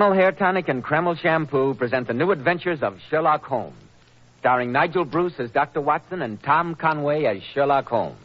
Kreml Hair Tonic and Kreml Shampoo present the new adventures of Sherlock Holmes, starring Nigel Bruce as Dr. Watson and Tom Conway as Sherlock Holmes.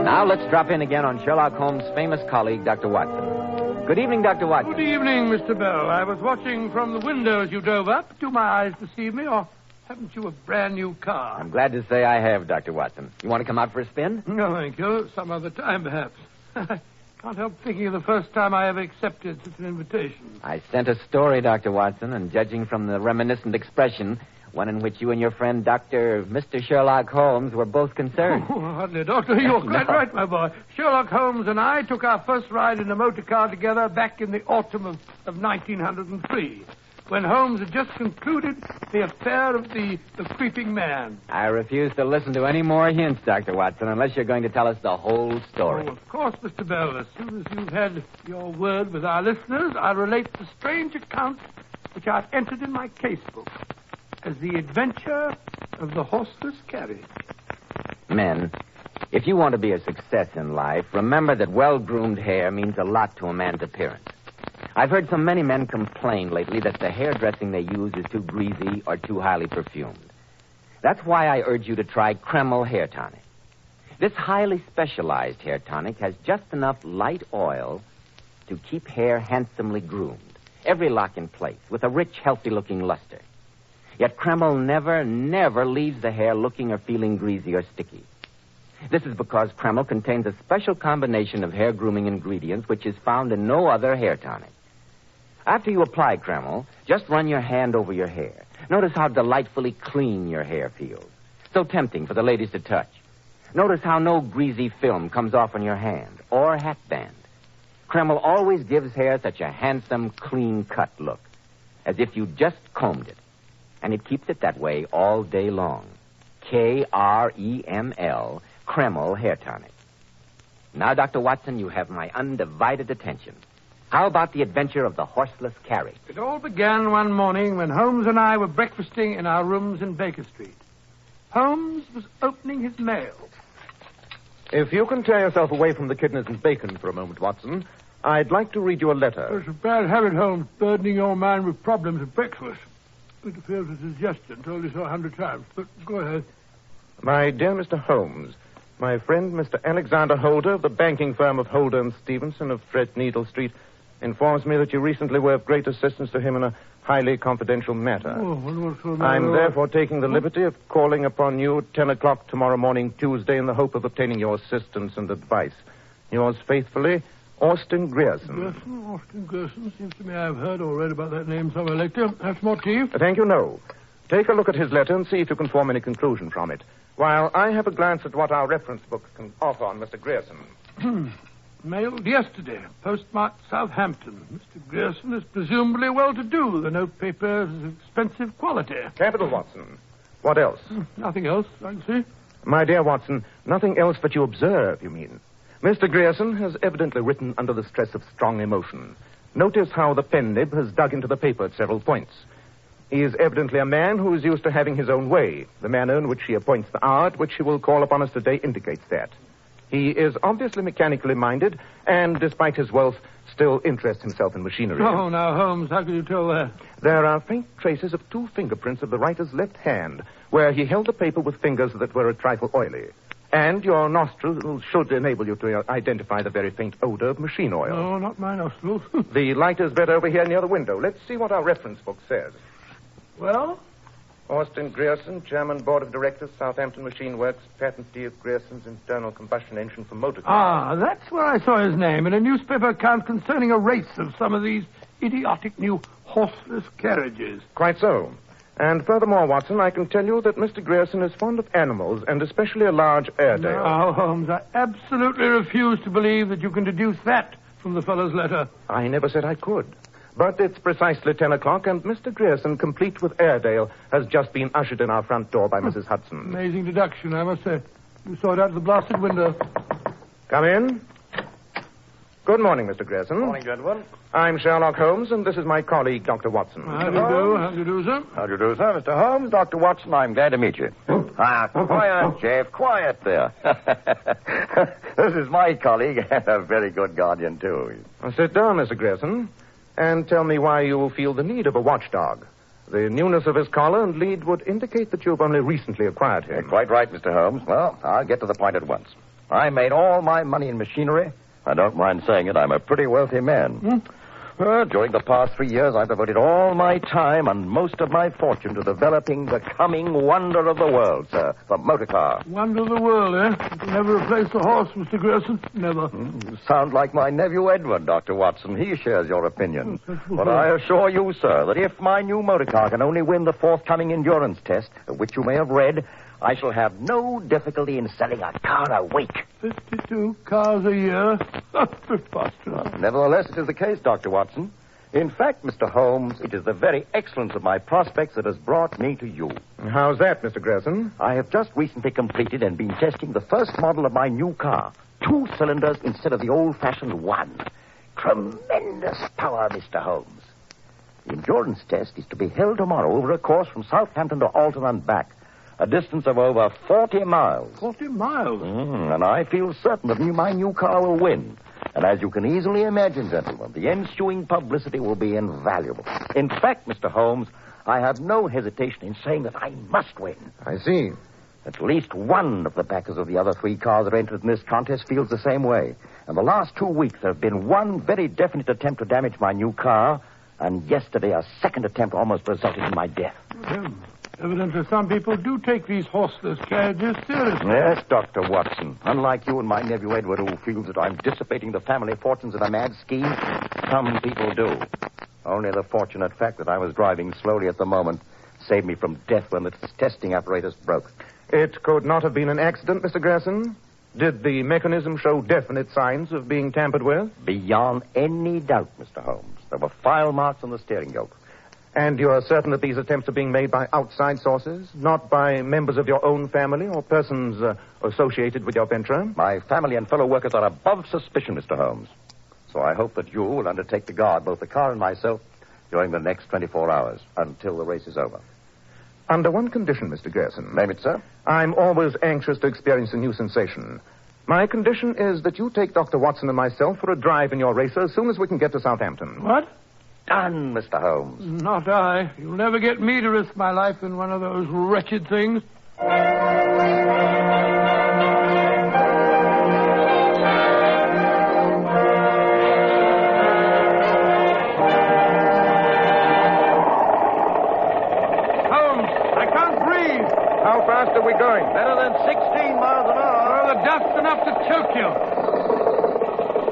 Now let's drop in again on Sherlock Holmes' famous colleague, Dr. Watson. Good evening, Dr. Watson. Good evening, Mr. Bell. I was watching from the window as you drove up. Do my eyes deceive me, or haven't you a brand new car? I'm glad to say I have, Dr. Watson. You want to come out for a spin? No, thank you. Some other time, perhaps. I can't help thinking of the first time I ever accepted such an invitation. I sent a story, Dr. Watson, and judging from the reminiscent expression, one in which you and your friend, Mr. Sherlock Holmes, were both concerned. Oh, hardly, Doctor. You're quite right, my boy. Sherlock Holmes and I took our first ride in a motor car together back in the autumn of 1903, when Holmes had just concluded the affair of the creeping man. I refuse to listen to any more hints, Dr. Watson, unless you're going to tell us the whole story. Oh, of course, Mr. Bell. As soon as you've had your word with our listeners, I'll relate the strange account which I've entered in my casebook as the adventure of the Horseless Carriage. Men, if you want to be a success in life, remember that well-groomed hair means a lot to a man's appearance. I've heard so many men complain lately that the hairdressing they use is too greasy or too highly perfumed. That's why I urge you to try Kreml Hair Tonic. This highly specialized hair tonic has just enough light oil to keep hair handsomely groomed, every lock in place, with a rich, healthy-looking luster. Yet Kreml never leaves the hair looking or feeling greasy or sticky. This is because Kreml contains a special combination of hair grooming ingredients which is found in no other hair tonic. After you apply Kreml, just run your hand over your hair. Notice how delightfully clean your hair feels. So tempting for the ladies to touch. Notice how no greasy film comes off on your hand or hatband. Kreml always gives hair such a handsome, clean-cut look, as if you just combed it. And it keeps it that way all day long. Kreml, Kreml Hair Tonic. Now, Dr. Watson, you have my undivided attention. How about the adventure of the Horseless Carriage? It all began one morning when Holmes and I were breakfasting in our rooms in Baker Street. Holmes was opening his mail. If you can tear yourself away from the kidneys and bacon for a moment, Watson, I'd like to read you a letter. It's a bad habit, Holmes, burdening your mind with problems at breakfast. It feels a suggestion, told you so 100 times. But go ahead. My dear Mr. Holmes, my friend Mr. Alexander Holder of the banking firm of Holder and Stevenson of Threadneedle Street informs me that you recently were of great assistance to him in a highly confidential matter. I'm therefore taking the liberty of calling upon you at 10 o'clock tomorrow morning, Tuesday, in the hope of obtaining your assistance and advice. Yours faithfully, Austin Grierson. Austin Grierson. Seems to me I've heard or read about that name somewhere later. That's more to you. Thank you, no. Take a look at his letter and see if you can form any conclusion from it, while I have a glance at what our reference book can offer on Mr. Grierson. Mailed yesterday. Postmarked Southampton. Mr. Grierson is presumably well-to-do. The note paper is of expensive quality. Capital, Watson. What else? Nothing else, I can see. My dear Watson, nothing else but you observe, you mean. Mr. Grierson has evidently written under the stress of strong emotion. Notice how the pen nib has dug into the paper at several points. He is evidently a man who is used to having his own way. The manner in which he appoints the hour at which he will call upon us today indicates that. He is obviously mechanically minded, and despite his wealth, still interests himself in machinery. Oh, now, Holmes, how can you tell that? There are faint traces of 2 fingerprints of the writer's left hand, where he held the paper with fingers that were a trifle oily. And your nostrils should enable you to identify the very faint odor of machine oil. No, not my nostrils. The light is better over here near the window. Let's see what our reference book says. Well? Austin Grierson, Chairman, Board of Directors, Southampton Machine Works, patentee of Grierson's internal combustion engine for motor cars. Ah, that's where I saw his name in a newspaper account concerning a race of some of these idiotic new horseless carriages. Quite so. And furthermore, Watson, I can tell you that Mr. Grierson is fond of animals, and especially a large Airedale. Now, Holmes, I absolutely refuse to believe that you can deduce that from the fellow's letter. I never said I could. But it's precisely 10 o'clock, and Mr. Grierson, complete with Airedale, has just been ushered in our front door by Mrs. Hudson. Amazing deduction, I must say. You saw it out of the blasted window. Come in. Good morning, Mr. Grierson. Morning, gentlemen. I'm Sherlock Holmes, and this is my colleague, Dr. Watson. How do you do, sir? How do you do, sir? Mr. Holmes, Dr. Watson, I'm glad to meet you. Quiet, Jeff. Quiet there. This is my colleague and a very good guardian, too. Sit down, Mr. Grierson, and tell me why you feel the need of a watchdog. The newness of his collar and lead would indicate that you've only recently acquired him. You're quite right, Mr. Holmes. Well, I'll get to the point at once. I made all my money in machinery. I don't mind saying it. I'm a pretty wealthy man. During the past 3 years, I've devoted all my time and most of my fortune to developing the coming wonder of the world, sir, the motor car. Wonder of the world, eh? You can never replace the horse, Mr. Grierson. Never. You sound like my nephew Edward, Dr. Watson. He shares your opinion. But I assure you, sir, that if my new motor car can only win the forthcoming endurance test, of which you may have read, I shall have no difficulty in selling a car a week. 52 cars a year? Preposterous. Nevertheless, it is the case, Dr. Watson. In fact, Mr. Holmes, it is the very excellence of my prospects that has brought me to you. How's that, Mr. Grierson? I have just recently completed and been testing the first model of my new car. 2 cylinders instead of the old-fashioned 1. Tremendous power, Mr. Holmes. The endurance test is to be held tomorrow over a course from Southampton to Alton and back. A distance of over 40 miles. 40 miles? And I feel certain that my new car will win. And as you can easily imagine, gentlemen, the ensuing publicity will be invaluable. In fact, Mr. Holmes, I have no hesitation in saying that I must win. I see. At least one of the backers of the other 3 cars that entered in this contest feels the same way. And the last 2 weeks there have been one very definite attempt to damage my new car, and yesterday a second attempt almost resulted in my death. Evidently, some people do take these horseless carriages seriously. Yes, Dr. Watson. Unlike you and my nephew Edward, who feels that I'm dissipating the family fortunes in a mad scheme, some people do. Only the fortunate fact that I was driving slowly at the moment saved me from death when the testing apparatus broke. It could not have been an accident, Mr. Grierson? Did the mechanism show definite signs of being tampered with? Beyond any doubt, Mr. Holmes. There were file marks on the steering yoke. And you're certain that these attempts are being made by outside sources, not by members of your own family or persons associated with your venture? My family and fellow workers are above suspicion, Mr. Holmes. So I hope that you will undertake to guard both the car and myself during the next 24 hours until the race is over. Under one condition, Mr. Grierson. Name it, sir. I'm always anxious to experience a new sensation. My condition is that you take Dr. Watson and myself for a drive in your racer as soon as we can get to Southampton. What? Done, Mr. Holmes. Not I. You'll never get me to risk my life in one of those wretched things. Holmes, I can't breathe. How fast are we going? Better than 16 miles an hour. Oh, the dust's enough to choke you.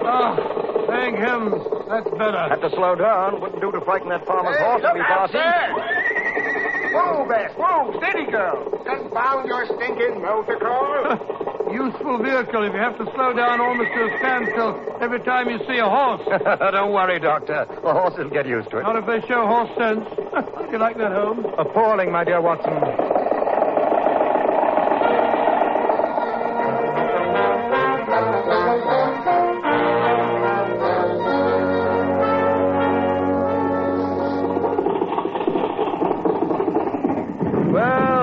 Oh, thank heavens. That's better. Have to slow down. Wouldn't do to frighten that farmer's horse to be passing. Whoa, Bess. Whoa, steady, girl. Confound your stinking motor car. Useful vehicle if you have to slow down almost to a standstill every time you see a horse. Don't worry, Doctor. The horse will get used to it. Not if they show horse sense. You like that, Holmes? Appalling, my dear Watson.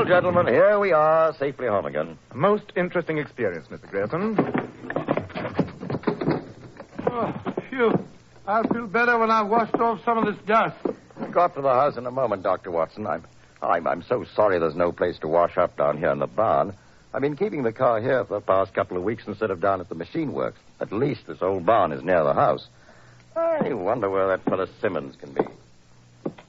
Gentlemen, here we are, safely home again. A most interesting experience, Mr. Grierson. Oh, phew. I'll feel better when I've washed off some of this dust. We'll go up to the house in a moment, Dr. Watson. I'm so sorry there's no place to wash up down here in the barn. I've been keeping the car here for the past couple of weeks instead of down at the machine works. At least this old barn is near the house. I wonder where that fellow Simmons can be.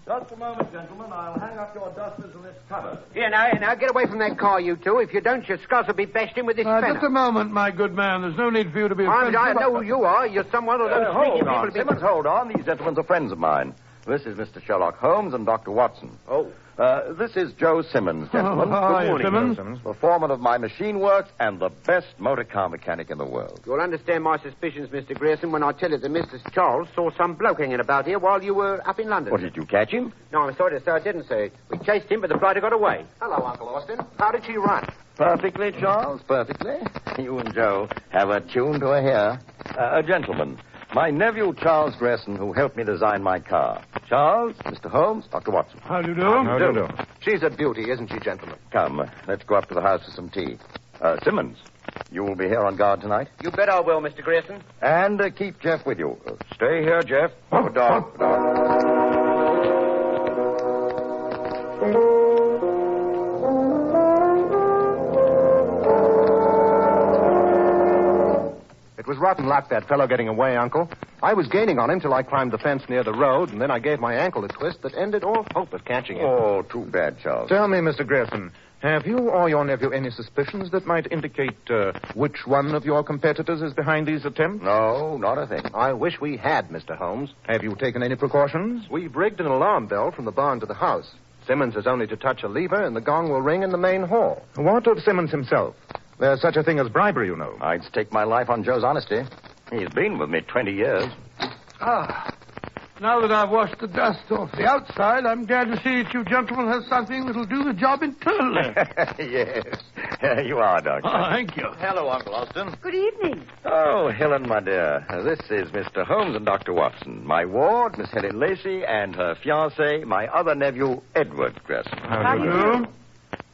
Just a moment, gentlemen. I'll hang up your dusters in this cupboard. Here, now, get away from that car, you two. If you don't, your skulls will be bashed in with this spanner. Just a moment, my good man. There's no need for you to be offensive. I know who you are. You're someone of those sneaky people. Hold on, Simmons, hold on. These gentlemen are friends of mine. This is Mr. Sherlock Holmes and Dr. Watson. Oh. This is Joe Simmons, gentlemen. Good morning, Simmons. The foreman of my machine works and the best motor car mechanic in the world. You'll understand my suspicions, Mr. Grierson, when I tell you that Mr. Charles saw some bloke hanging about here while you were up in London. What, did you catch him? No, I'm sorry to say I didn't, sir. We chased him, but the blighter got away. Hello, Uncle Austin. How did she run? Perfectly, Charles, perfectly. You and Joe have a tune to a hair. Gentlemen, My nephew, Charles Grayson, who helped me design my car. Charles, Mr. Holmes, Dr. Watson. How do you do? How do you do? She's a beauty, isn't she, gentlemen? Come, let's go up to the house for some tea. Simmons, you will be here on guard tonight? You bet I will, Mr. Grayson. And keep Jeff with you. Stay here, Jeff. Good dog. Good dog. It was rotten luck, that fellow getting away, Uncle. I was gaining on him till I climbed the fence near the road, and then I gave my ankle a twist that ended all hope of catching him. Oh, too bad, Charles. Tell me, Mr. Grayson, have you or your nephew any suspicions that might indicate which one of your competitors is behind these attempts? No, not a thing. I wish we had, Mr. Holmes. Have you taken any precautions? We've rigged an alarm bell from the barn to the house. Simmons has only to touch a lever, and the gong will ring in the main hall. What of Simmons himself? There's such a thing as bribery, you know. I'd stake my life on Joe's honesty. He's been with me 20 years. Now that I've washed the dust off the outside, I'm glad to see that you gentlemen have something that'll do the job internally. Yes. You are, Doctor. Oh, thank you. Hello, Uncle Austin. Good evening. Oh, Helen, my dear. This is Mr. Holmes and Dr. Watson. My ward, Miss Helen Lacey, and her fiancé, my other nephew, Edward Grayson. How do you do?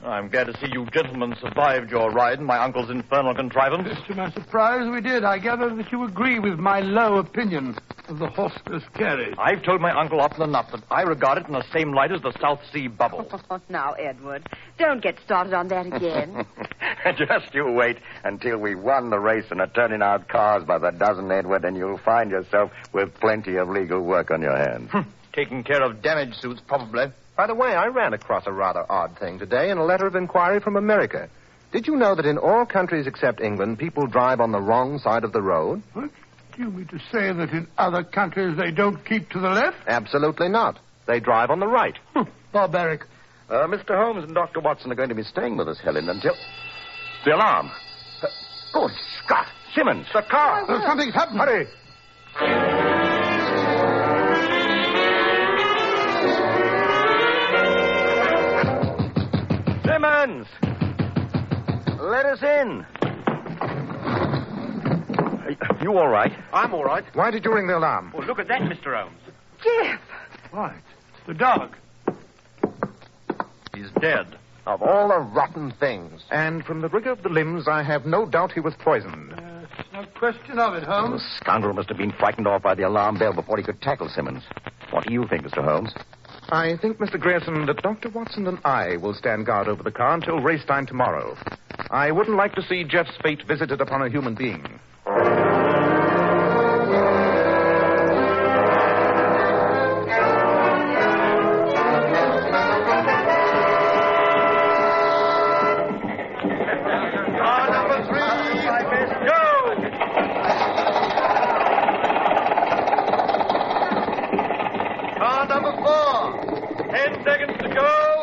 I'm glad to see you gentlemen survived your ride in my uncle's infernal contrivance. To my surprise, we did. I gather that you agree with my low opinion of the horseless carriage. I've told my uncle often enough that I regard it in the same light as the South Sea bubble. Oh, now, Edward, don't get started on that again. Just you wait until we've won the race and are turning out cars by the dozen, Edward, and you'll find yourself with plenty of legal work on your hands. Taking care of damage suits, probably. By the way, I ran across a rather odd thing today in a letter of inquiry from America. Did you know that in all countries except England, people drive on the wrong side of the road? What? Do you mean to say that in other countries they don't keep to the left? Absolutely not. They drive on the right. Barbaric. Mr. Holmes and Dr. Watson are going to be staying with us, Helen, until... The alarm. Good Scott. Simmons, the car. Something's happened. Hurry. Simmons! Let us in. Are you all right? I'm all right. Why did you ring the alarm? Oh, look at that, Mr. Holmes. Jeff! Right. The dog. He's dead. Of all the rotten things. And from the rigor of the limbs, I have no doubt he was poisoned. No question of it, The Holmes. scoundrel must have been frightened off by the alarm bell before he could tackle Simmons. What do you think, Mr. Holmes? I think, Mr. Grayson, that Dr. Watson and I will stand guard over the car until race time tomorrow. I wouldn't like to see Jeff's fate visited upon a human being.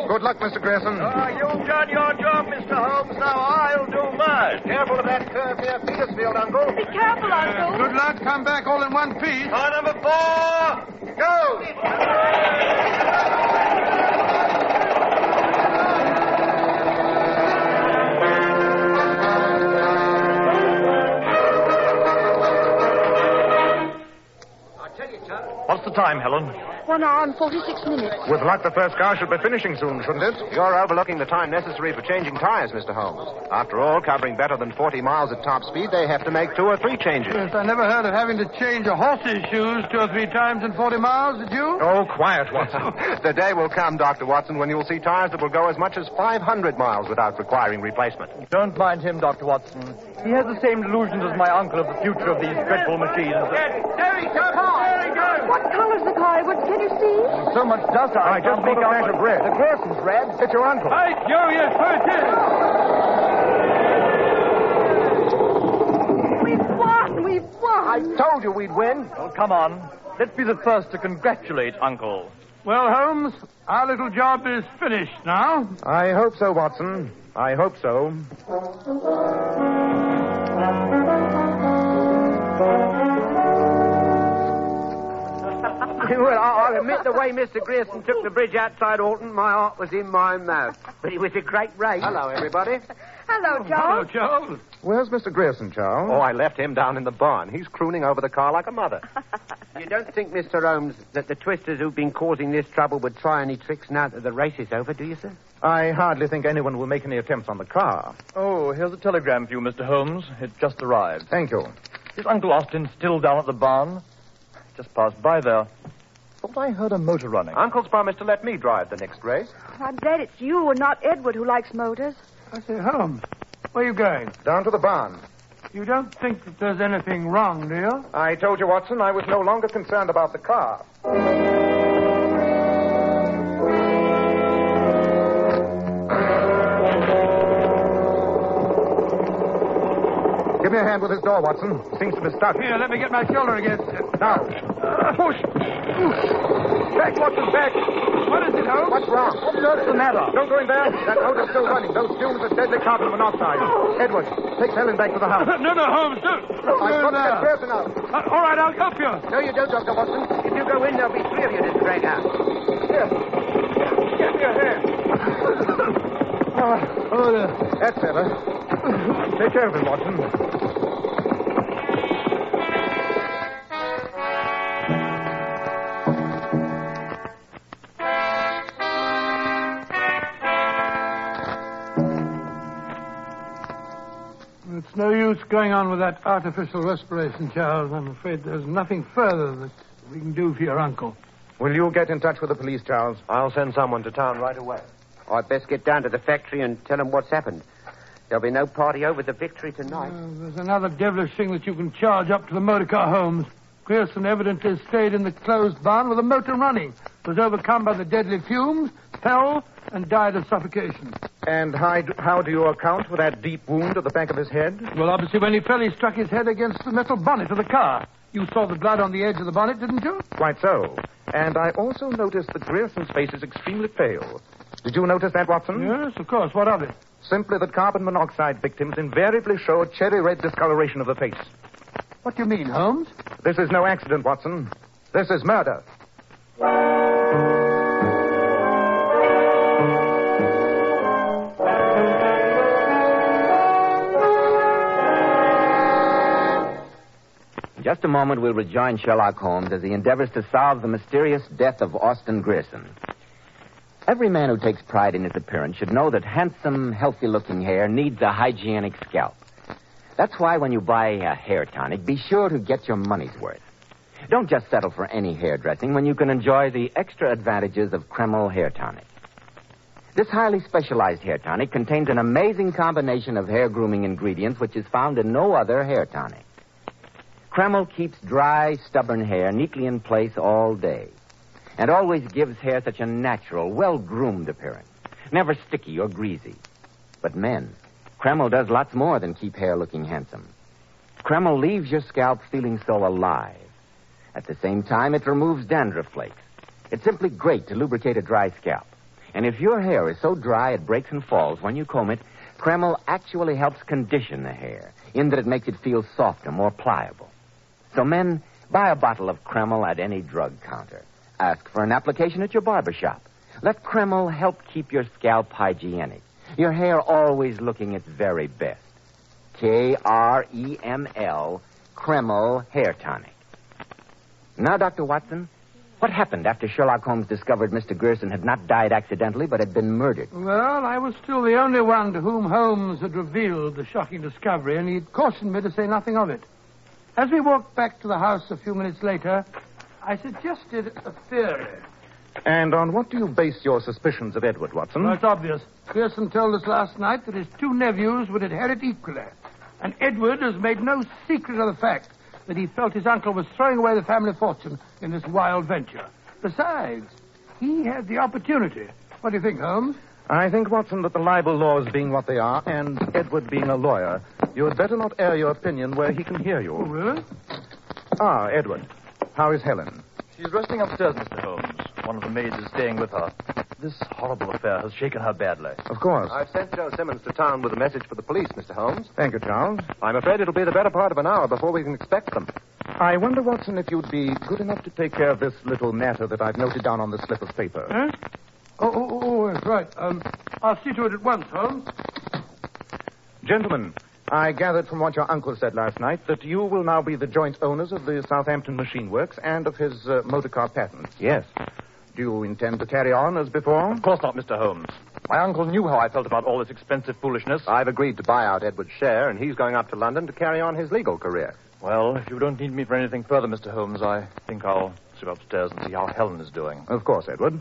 Good luck, Mr. Grayson. You've done your job, Mr. Holmes. Now I'll do mine. Careful of that curve near Petersfield, Uncle. Be careful, Uncle. Good luck. Come back all in one piece. Car number 4, go! What's the time, Helen? 1 hour and 46 minutes. With luck, the first car should be finishing soon, shouldn't it? You're overlooking the time necessary for changing tires, Mr. Holmes. After all, covering better than 40 miles at top speed, they have to make 2 or 3 changes. Yes, I never heard of having to change a horse's shoes 2 or 3 times in 40 miles, did you? Oh, quiet, Watson. The day will come, Dr. Watson, when you'll see tires that will go as much as 500 miles without requiring replacement. Don't mind him, Dr. Watson. He has the same delusions as my uncle of the future of these dreadful machines. There he comes! There he goes! What color's the car, Edward? Can you see? So much dust I just put a flash of red. The Grayson's red. It's your uncle. Right, Joe, yes, so it is. We've won! We've won! I told you we'd win. Well, come on. Let's be the first to congratulate Uncle. Well, Holmes, our little job is finished now. I hope so, Watson. I hope so. Well, admit the way Mr. Grierson took the bridge outside Alton, my heart was in my mouth. But it was a great race. Hello, everybody. Hello, Hello, Charles. Charles. Where's Mr. Grierson, Charles? Oh, I left him down in the barn. He's crooning over the car like a mother. You don't think, Mr. Holmes, that the twisters who've been causing this trouble would try any tricks now that the race is over, do you, sir? I hardly think anyone will make any attempts on the car. Oh, here's a telegram for you, Mr. Holmes. It just arrived. Thank you. Is Uncle Austin still down at the barn? Just passed by there. Thought I heard a motor running. Uncle's promised to let me drive the next race. I'm glad it's you and not Edward who likes motors. I say, Holmes, where are you going? Down to the barn. You don't think that there's anything wrong, do you? I told you, Watson, I was no longer concerned about the car. Give me a hand with this door, Watson. Seems to be stuck. Here, let me get my shoulder against it. Now. Push. Back, Watson, back. What is it, Holmes? What's wrong? What's the matter? Don't go in there. That motor's still running. Those fumes are deadly carbon monoxide. Edward, take Helen back to the house. No, Holmes, don't. I've got to get Grierson out. All right, I'll help you. No, you don't, Dr. Watson. If you go in, there'll be three of you to drag out. Here. Give me a hand. That's better. Take care of him, Watson. It's no use going on with that artificial respiration, Charles. I'm afraid there's nothing further that we can do for your uncle. Will you get in touch with the police, Charles? I'll send someone to town right away. I'd best get down to the factory and tell them what's happened. There'll be no party over the victory tonight. There's another devilish thing that you can charge up to the motor car, Holmes. Grierson evidently stayed in the closed barn with the motor running, was overcome by the deadly fumes, fell, and died of suffocation. And how do you account for that deep wound at the back of his head? Well, obviously, when he fell, he struck his head against the metal bonnet of the car. You saw the blood on the edge of the bonnet, didn't you? Quite so. And I also noticed that Grierson's face is extremely pale. Did you notice that, Watson? Yes, of course. What of it? Simply that carbon monoxide victims invariably show a cherry red discoloration of the face. What do you mean, Holmes? This is no accident, Watson. This is murder. In just a moment, we'll rejoin Sherlock Holmes as he endeavors to solve the mysterious death of Austin Grierson. Every man who takes pride in his appearance should know that handsome, healthy-looking hair needs a hygienic scalp. That's why when you buy a hair tonic, be sure to get your money's worth. Don't just settle for any hairdressing when you can enjoy the extra advantages of Kreml hair tonic. This highly specialized hair tonic contains an amazing combination of hair grooming ingredients which is found in no other hair tonic. Kreml keeps dry, stubborn hair neatly in place all day and always gives hair such a natural, well-groomed appearance, never sticky or greasy. But men, Kreml does lots more than keep hair looking handsome. Kreml leaves your scalp feeling so alive. At the same time, it removes dandruff flakes. It's simply great to lubricate a dry scalp. And if your hair is so dry it breaks and falls when you comb it, Kreml actually helps condition the hair, in that it makes it feel softer, more pliable. So men, buy a bottle of Kreml at any drug counter. Ask for an application at your barber shop. Let Kreml help keep your scalp hygienic, your hair always looking its very best. Kreml, Kreml Hair Tonic. Now, Dr. Watson, what happened after Sherlock Holmes discovered Mr. Grierson had not died accidentally but had been murdered? Well, I was still the only one to whom Holmes had revealed the shocking discovery, and he'd cautioned me to say nothing of it. As we walked back to the house a few minutes later, I suggested a theory. And on what do you base your suspicions of Edward, Watson? Well, it's obvious. Grierson told us last night that his two nephews would inherit equally. And Edward has made no secret of the fact that he felt his uncle was throwing away the family fortune in this wild venture. Besides, he had the opportunity. What do you think, Holmes? I think, Watson, that the libel laws being what they are, and Edward being a lawyer, you had better not air your opinion where he can hear you. Oh, really? Ah, Edward. How is Helen? She's resting upstairs, Mr. Holmes. One of the maids is staying with her. This horrible affair has shaken her badly. Of course. I've sent Joe Simmons to town with a message for the police, Mr. Holmes. Thank you, Charles. I'm afraid it'll be the better part of an hour before we can expect them. I wonder, Watson, if you'd be good enough to take care of this little matter that I've noted down on the slip of paper. Huh? Oh, that's right. I'll see to it at once, Holmes. Gentlemen, I gathered from what your uncle said last night that you will now be the joint owners of the Southampton Machine Works and of his motor car patents. Yes. Do you intend to carry on as before? Of course not, Mr. Holmes. My uncle knew how I felt about all this expensive foolishness. I've agreed to buy out Edward's share, and he's going up to London to carry on his legal career. Well, if you don't need me for anything further, Mr. Holmes, I think I'll sit upstairs and see how Helen is doing. Of course, Edward.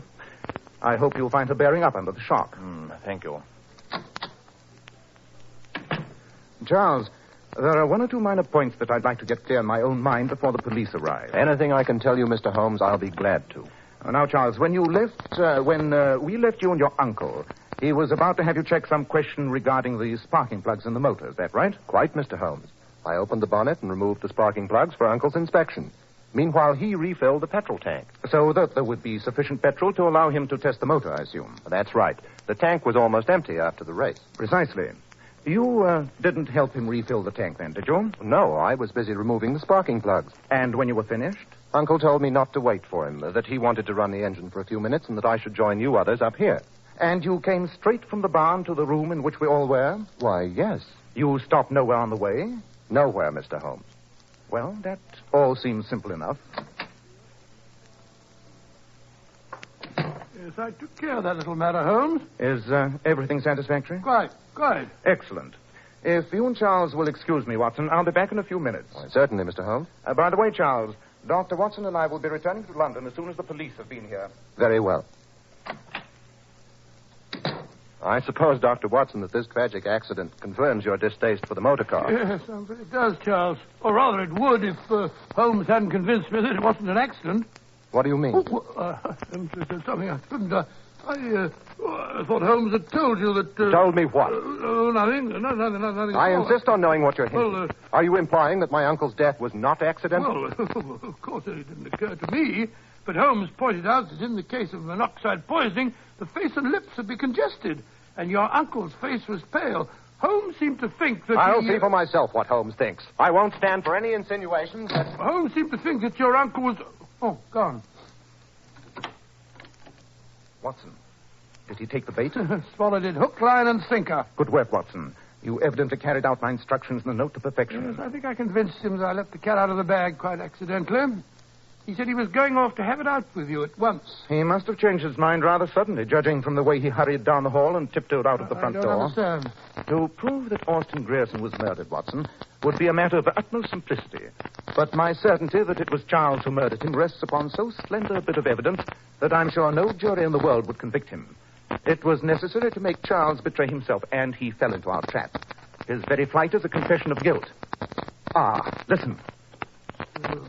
I hope you'll find her bearing up under the shock. Thank you. Charles, there are one or two minor points that I'd like to get clear in my own mind before the police arrive. Anything I can tell you, Mr. Holmes, I'll be glad to. Now, Charles, when we left you and your uncle, he was about to have you check some question regarding the sparking plugs in the motor. Is that right? Quite, Mr. Holmes. I opened the bonnet and removed the sparking plugs for Uncle's inspection. Meanwhile, he refilled the petrol tank. So that there would be sufficient petrol to allow him to test the motor, I assume. That's right. The tank was almost empty after the race. Precisely. You didn't help him refill the tank then, did you? No, I was busy removing the sparking plugs. And when you were finished? Uncle told me not to wait for him, that he wanted to run the engine for a few minutes and that I should join you others up here. And you came straight from the barn to the room in which we all were? Why, yes. You stopped nowhere on the way? Nowhere, Mr. Holmes. Well, that all seems simple enough. Yes, I took care of that little matter, Holmes. Is everything satisfactory? Quite. Excellent. If you and Charles will excuse me, Watson, I'll be back in a few minutes. Why, certainly, Mr. Holmes. By the way, Charles, Dr. Watson and I will be returning to London as soon as the police have been here. Very well. I suppose, Dr. Watson, that this tragic accident confirms your distaste for the motor car. Yes, it does, Charles. Or rather, it would if Holmes hadn't convinced me that it wasn't an accident. What do you mean? Something I couldn't. I thought Holmes had told you that... Told me what? Nothing. Nothing. I insist on knowing what you're hinting. Are you implying that my uncle's death was not accidental? Well, of course it didn't occur to me. But Holmes pointed out that in the case of monoxide poisoning, the face and lips would be congested, and your uncle's face was pale. Holmes seemed to think that I'll see for myself what Holmes thinks. I won't stand for any insinuations that... Holmes seemed to think that your uncle was... Oh, gone. Watson, did he take the bait? Swallowed it hook, line, and sinker. Good work, Watson. You evidently carried out my instructions in the note to perfection. Yes, I think I convinced him that I left the cat out of the bag quite accidentally. He said he was going off to have it out with you at once. He must have changed his mind rather suddenly, judging from the way he hurried down the hall and tiptoed out of the front door. I don't understand. To prove that Austin Grierson was murdered, Watson, would be a matter of the utmost simplicity. But my certainty that it was Charles who murdered him rests upon so slender a bit of evidence that I'm sure no jury in the world would convict him. It was necessary to make Charles betray himself, and he fell into our trap. His very flight is a confession of guilt. Ah, listen.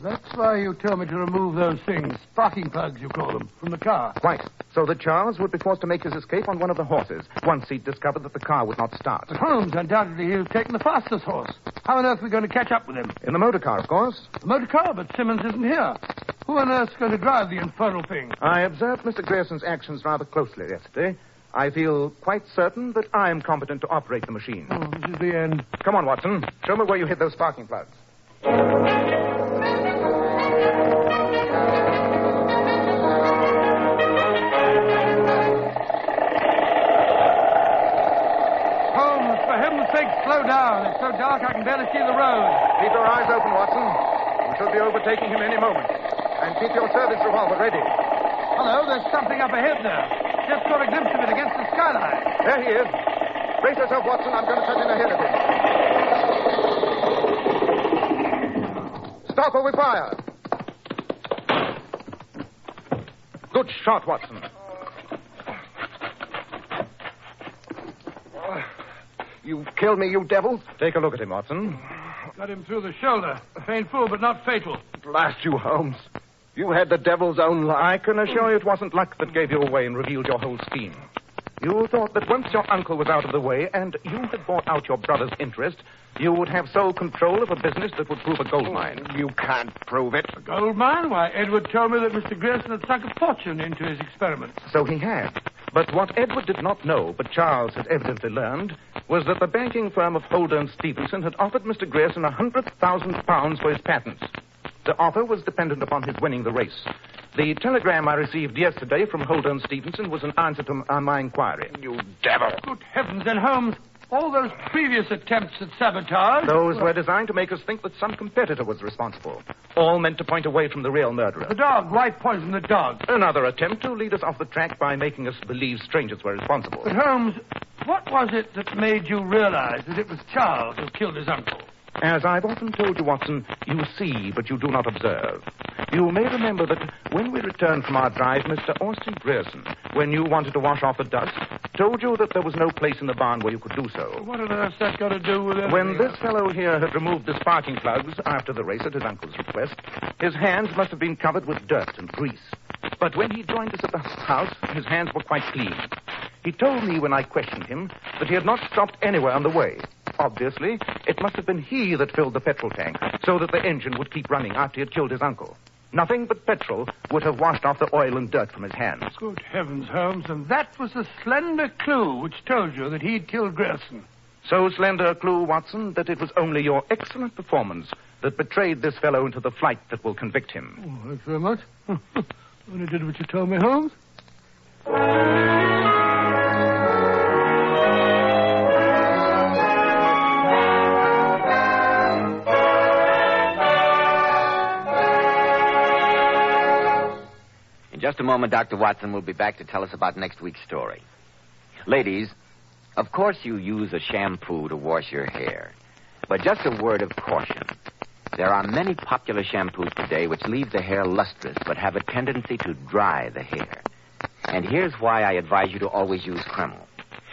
That's why you told me to remove those things, sparking plugs, you call them, from the car. Quite. So that Charles would be forced to make his escape on one of the horses, once he'd discovered that the car would not start. But Holmes, undoubtedly, he'll have taken the fastest horse. How on earth are we going to catch up with him? In the motor car, of course. The motor car? But Simmons isn't here. Who on earth's going to drive the infernal thing? I observed Mr. Grierson's actions rather closely yesterday. I feel quite certain that I am competent to operate the machine. Oh, this is the end. Come on, Watson. Show me where you hid those sparking plugs. Slow down. It's so dark I can barely see the road. Keep your eyes open, Watson. We should be overtaking him any moment. And keep your service revolver ready. Hello, there's something up ahead there. Just caught a glimpse of it against the skyline. There he is. Brace yourself, Watson. I'm going to cut in ahead of him. Stop or we fire. Good shot, Watson. You killed me, you devil. Take a look at him, Watson. Got him through the shoulder. Painful, but not fatal. Blast you, Holmes. You had the devil's own luck. I can assure you it wasn't luck that gave you away and revealed your whole scheme. You thought that once your uncle was out of the way and you had bought out your brother's interest, you would have sole control of a business that would prove a gold mine. You can't prove it. A gold mine? Why, Edward told me that Mr. Grierson had sunk a fortune into his experiments. So he had. But what Edward did not know, but Charles had evidently learned, was that the banking firm of Holder and Stevenson had offered Mr. Grierson £100,000 for his patents. Mr. Arthur was dependent upon his winning the race. The telegram I received yesterday from Holder and Stevenson was an answer to my inquiry. You devil. Good heavens, then, Holmes, all those previous attempts at sabotage... Those were designed to make us think that some competitor was responsible. All meant to point away from the real murderer. The dog. Why poison the dog? Another attempt to lead us off the track by making us believe strangers were responsible. But, Holmes, what was it that made you realize that it was Charles who killed his uncle? As I've often told you, Watson, you see, but you do not observe. You may remember that when we returned from our drive, Mr. Austin Grierson, when you wanted to wash off the dust, told you that there was no place in the barn where you could do so. What on earth's that got to do with it? When this fellow here had removed the sparking plugs after the race at his uncle's request, his hands must have been covered with dirt and grease. But when he joined us at the house, his hands were quite clean. He told me when I questioned him that he had not stopped anywhere on the way. Obviously, it must have been he that filled the petrol tank so that the engine would keep running after he had killed his uncle. Nothing but petrol would have washed off the oil and dirt from his hands. Good heavens, Holmes, and that was a slender clue which told you that he'd killed Grierson. So slender a clue, Watson, that it was only your excellent performance that betrayed this fellow into the flight that will convict him. Oh, thanks very much. Only did what you told me, Holmes. In just a moment, Dr. Watson will be back to tell us about next week's story. Ladies, of course you use a shampoo to wash your hair. But just a word of caution. There are many popular shampoos today which leave the hair lustrous but have a tendency to dry the hair. And here's why I advise you to always use Kreml.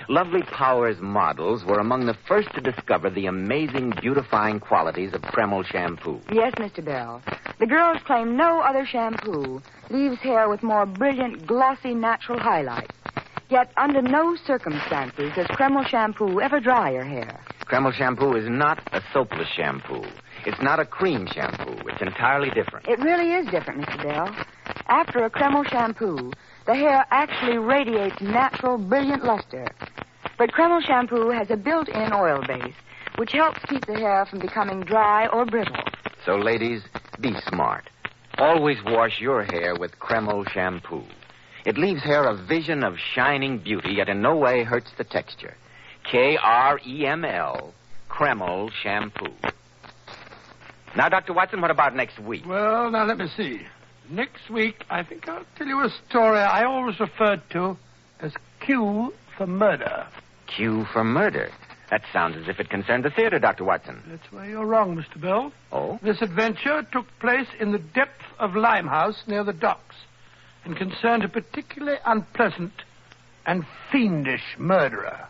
Lovely Powers models were among the first to discover the amazing beautifying qualities of Kreml shampoo. Yes, Mr. Bell. The girls claim no other shampoo leaves hair with more brilliant, glossy, natural highlights. Yet under no circumstances does Kreml shampoo ever dry your hair. Kreml shampoo is not a soapless shampoo. It's not a cream shampoo. It's entirely different. It really is different, Mr. Bell. After a Kreml shampoo, the hair actually radiates natural, brilliant luster. But Kreml shampoo has a built-in oil base, which helps keep the hair from becoming dry or brittle. So, ladies, be smart. Always wash your hair with Kreml shampoo. It leaves hair a vision of shining beauty, yet in no way hurts the texture. Kreml, Kreml shampoo. Now, Dr. Watson, what about next week? Well, now, let me see. Next week, I think I'll tell you a story I always referred to as Q for murder. Q for murder? That sounds as if it concerned the theater, Dr. Watson. That's where you're wrong, Mr. Bell. Oh? This adventure took place in the depth of Limehouse near the docks and concerned a particularly unpleasant and fiendish murderer.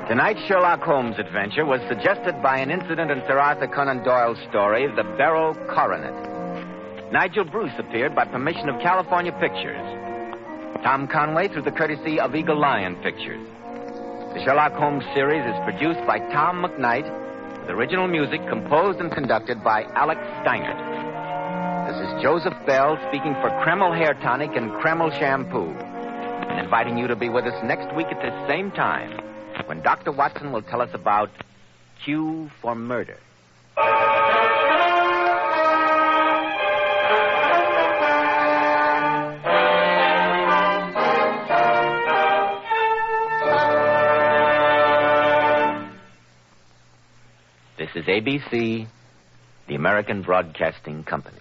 Tonight's Sherlock Holmes adventure was suggested by an incident in Sir Arthur Conan Doyle's story, The Beryl Coronet. Nigel Bruce appeared by permission of California Pictures. Tom Conway through the courtesy of Eagle Lion Pictures. The Sherlock Holmes series is produced by Tom McKnight, with original music composed and conducted by Alex Steinert. This is Joseph Bell speaking for Kreml Hair Tonic and Kreml Shampoo, and inviting you to be with us next week at this same time, when Dr. Watson will tell us about Q for murder. This is ABC, the American Broadcasting Company.